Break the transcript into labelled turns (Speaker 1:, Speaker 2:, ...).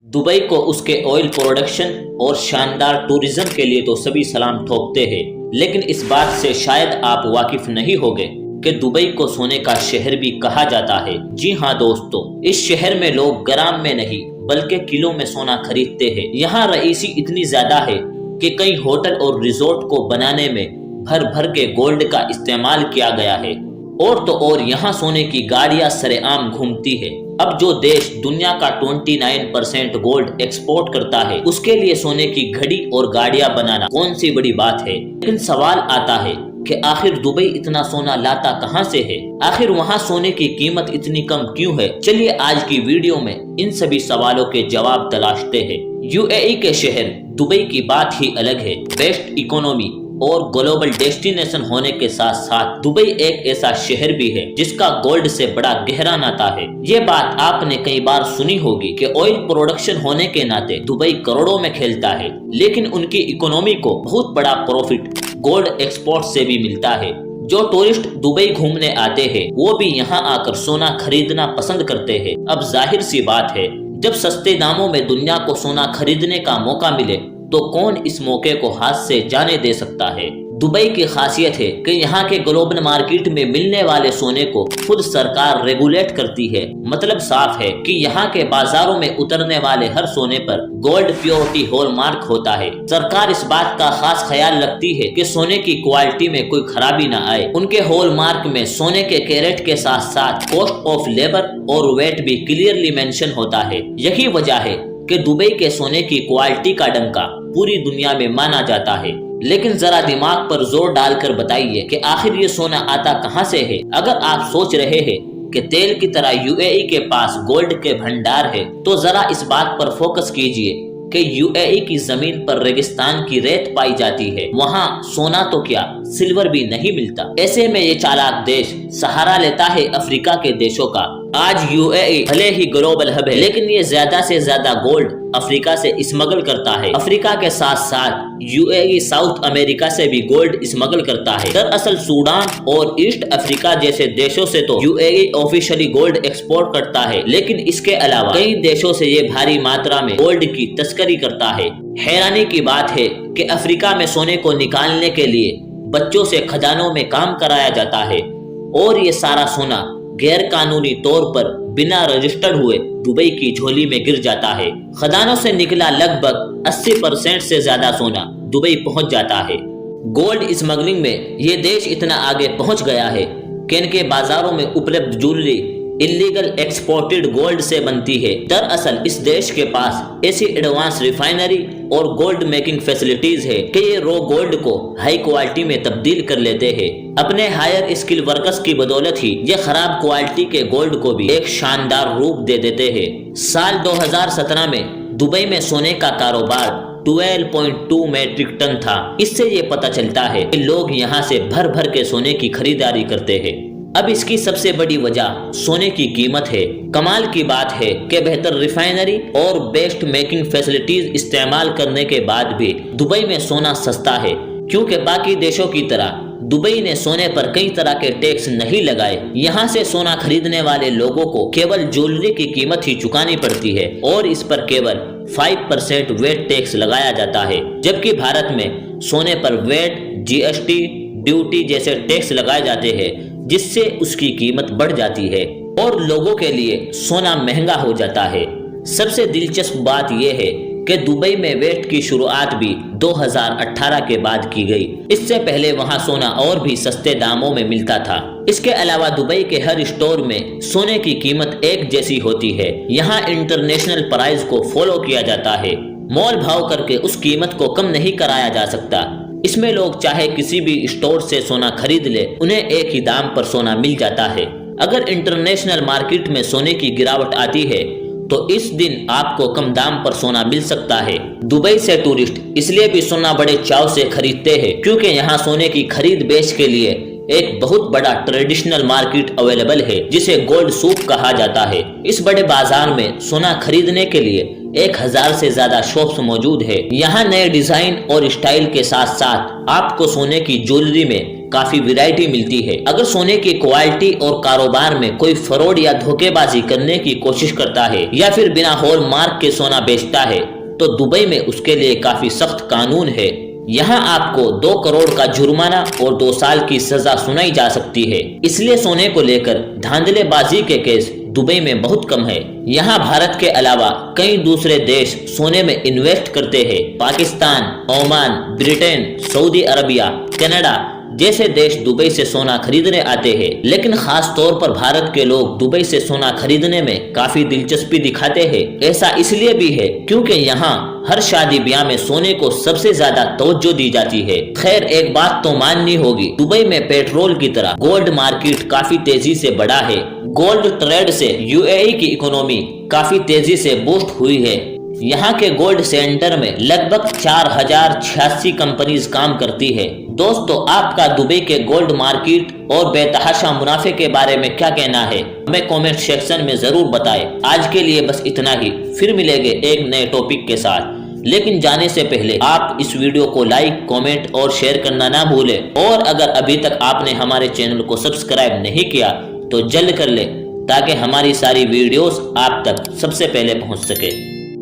Speaker 1: Dubai को उसके oil production और शानदार टूरिज्म के लिए तो सभी सलाम ठोकते हैं, लेकिन इस बात से शायद आप वाकिफ नहीं होंगे कि दुबई को सोने का शहर भी कहा जाता है। जी हाँ दोस्तों, इस शहर में लोग ग्राम में नहीं बल्कि किलो में सोना खरीदते हैं। यहाँ रईसी इतनी ज्यादा है कि कई होटल और रिजोर्ट को बनाने में भर भर के गोल्ड का इस्तेमाल किया गया है। और तो और यहाँ सोने की गाड़ियां सरेआम घूमती है। अब जो देश दुनिया का 29% गोल्ड एक्सपोर्ट करता है, उसके लिए सोने की घड़ी और गाड़ियां बनाना कौन सी बड़ी बात है। लेकिन सवाल आता है कि आखिर दुबई इतना सोना लाता कहां से है, आखिर वहां सोने की कीमत इतनी कम क्यों है। चलिए आज की वीडियो में इन सभी सवालों के जवाब तलाशते हैं। यूएई के शहर दुबई की बात ही अलग है। बेस्ट इकोनॉमी और ग्लोबल डेस्टिनेशन होने के साथ साथ दुबई एक ऐसा शहर भी है जिसका गोल्ड से बड़ा गहरा नाता है। ये बात आपने कई बार सुनी होगी कि ऑयल प्रोडक्शन होने के नाते दुबई करोड़ों में खेलता है, लेकिन उनकी इकोनॉमी को बहुत बड़ा प्रॉफिट गोल्ड एक्सपोर्ट से भी मिलता है। जो टूरिस्ट दुबई घूमने आते हैं वो भी यहाँ आकर सोना खरीदना पसंद करते हैं। अब जाहिर सी बात है, जब सस्ते दामों में दुनिया को सोना खरीदने का मौका मिले तो कौन इस मौके को हाथ से जाने दे सकता है। दुबई की खासियत है कि यहाँ के ग्लोबल मार्केट में मिलने वाले सोने को खुद सरकार रेगुलेट करती है। मतलब साफ है कि यहाँ के बाजारों में उतरने वाले हर सोने पर गोल्ड प्योरिटी हॉलमार्क होता है। सरकार इस बात का खास ख्याल रखती है कि सोने की क्वालिटी में कोई खराबी न आए। उनके हॉलमार्क में सोने के कैरेट के साथ साथ कॉस्ट ऑफ लेबर और वेट भी क्लियरली मेंशन होता है। यही वजह है कि दुबई के सोने की क्वालिटी का डंका पूरी दुनिया में माना जाता है। लेकिन जरा दिमाग पर जोर डालकर बताइए कि आखिर ये सोना आता कहां से है। अगर आप सोच रहे हैं कि तेल की तरह यूएई के पास गोल्ड के भंडार है, तो जरा इस बात पर फोकस कीजिए कि यूएई की जमीन पर रेगिस्तान की रेत पाई जाती है। वहाँ सोना तो क्या सिल्वर भी नहीं मिलता। ऐसे में ये चालाक देश सहारा लेता है अफ्रीका के देशों का। आज यूएई भले ही ग्लोबल हब है, लेकिन ये ज्यादा से ज्यादा गोल्ड अफ्रीका से स्मगल करता है। अफ्रीका के साथ साथ यूएई साउथ अमेरिका से भी गोल्ड स्मगल करता है। दरअसल सूडान और ईस्ट अफ्रीका जैसे देशों से तो यूएई ऑफिशियली गोल्ड एक्सपोर्ट करता है, लेकिन इसके अलावा कई देशों से ये भारी मात्रा में गोल्ड की तस्करी करता है। हैरानी की बात है कि अफ्रीका में सोने को निकालने के लिए बच्चों से खजानों में काम कराया जाता है और ये सारा सोना गैर कानूनी तौर पर बिना रजिस्टर्ड हुए दुबई की झोली में गिर जाता है। खदानों से निकला लगभग 80% से ज्यादा सोना दुबई पहुंच जाता है। गोल्ड स्मगलिंग में ये देश इतना आगे पहुंच गया है कि इनके बाजारों में उपलब्ध ज्वेलरी इलीगल एक्सपोर्टेड गोल्ड से बनती है। दरअसल इस देश के पास ऐसी एडवांस रिफाइनरी और गोल्ड मेकिंग फैसिलिटीज है कि ये रॉ गोल्ड को हाई क्वालिटी में तब्दील कर लेते हैं। अपने हायर स्किल वर्कर्स की बदौलत ही ये खराब क्वालिटी के गोल्ड को भी एक शानदार रूप दे देते हैं। साल 2017 में दुबई में सोने का कारोबार 12.2 मैट्रिक टन था। इससे ये पता चलता है कि लोग यहाँ से भर भर के सोने की खरीदारी करते हैं। अब इसकी सबसे बड़ी वजह सोने की कीमत है। कमाल की बात है कि बेहतर रिफाइनरी और बेस्ट मेकिंग फैसिलिटीज इस्तेमाल करने के बाद भी दुबई में सोना सस्ता है, क्योंकि बाकी देशों की तरह दुबई ने सोने पर कई तरह के टैक्स नहीं लगाए। यहाँ से सोना खरीदने वाले लोगों को केवल ज्वेलरी की कीमत ही चुकानी पड़ती है और इस पर केवल 5% वेट टैक्स लगाया जाता है, जबकि भारत में सोने पर वेट, जीएसटी, ड्यूटी जैसे टैक्स लगाए जाते हैं, जिससे उसकी कीमत बढ़ जाती है और लोगों के लिए सोना महंगा हो जाता है। सबसे दिलचस्प बात यह है कि दुबई में वेट की शुरुआत भी 2018 के बाद की गई। इससे पहले वहां सोना और भी सस्ते दामों में मिलता था। इसके अलावा दुबई के हर स्टोर में सोने की कीमत एक जैसी होती है। यहाँ इंटरनेशनल प्राइस को फॉलो किया जाता है। मोल भाव करके उस कीमत को कम नहीं कराया जा सकता। इसमें लोग चाहे किसी भी स्टोर से सोना खरीद ले, उन्हें एक ही दाम पर सोना मिल जाता है। अगर इंटरनेशनल मार्केट में सोने की गिरावट आती है तो इस दिन आपको कम दाम पर सोना मिल सकता है। दुबई से टूरिस्ट इसलिए भी सोना बड़े चाव से खरीदते हैं क्योंकि यहाँ सोने की खरीद बेच के लिए एक बहुत बड़ा ट्रेडिशनल मार्केट अवेलेबल है, जिसे गोल्ड सूक कहा जाता है। इस बड़े बाजार में सोना खरीदने के लिए 1000 से ज्यादा शॉप्स मौजूद है। यहाँ नए डिजाइन और स्टाइल के साथ साथ आपको सोने की ज्वेलरी में काफी वैरायटी मिलती है। अगर सोने की क्वालिटी और कारोबार में कोई फ्रॉड या धोखेबाजी करने की कोशिश करता है या फिर बिना हॉलमार्क के सोना बेचता है तो दुबई में उसके लिए काफी सख्त कानून है। यहाँ आपको 2 करोड़ का जुर्माना और 2 साल की सजा सुनाई जा सकती है। इसलिए सोने को लेकर धांधलेबाजी के केस दुबई में बहुत कम है। यहाँ भारत के अलावा कई दूसरे देश सोने में इन्वेस्ट करते हैं। Pakistan, Oman, Britain, Saudi Arabia, Canada जैसे देश दुबई से सोना खरीदने आते हैं, लेकिन खास तौर पर भारत के लोग दुबई से सोना खरीदने में काफी दिलचस्पी दिखाते हैं। ऐसा इसलिए भी है क्योंकि यहाँ हर शादी ब्याह में सोने को सबसे ज्यादा तवज्जो दी जाती है। खैर, एक बात तो माननी होगी, दुबई में पेट्रोल की तरह गोल्ड मार्केट काफी तेजी से बढ़ा है। गोल्ड ट्रेड से यूएई की इकोनॉमी काफी तेजी से बूस्ट हुई है। यहाँ के गोल्ड सेंटर में लगभग 4086 कंपनीज काम करती है। दोस्तों, आपका दुबई के गोल्ड मार्केट और बेतहाशा मुनाफे के बारे में क्या कहना है, हमें कमेंट सेक्शन में जरूर बताएं। आज के लिए बस इतना ही, फिर मिलेंगे एक नए टॉपिक के साथ। लेकिन जाने से पहले आप इस वीडियो को लाइक, कमेंट और शेयर करना ना भूलें। और अगर अभी तक आपने हमारे चैनल को सब्सक्राइब नहीं किया तो जल्द कर ले ताकि हमारी सारी वीडियोस आप तक सबसे पहले पहुंच सके।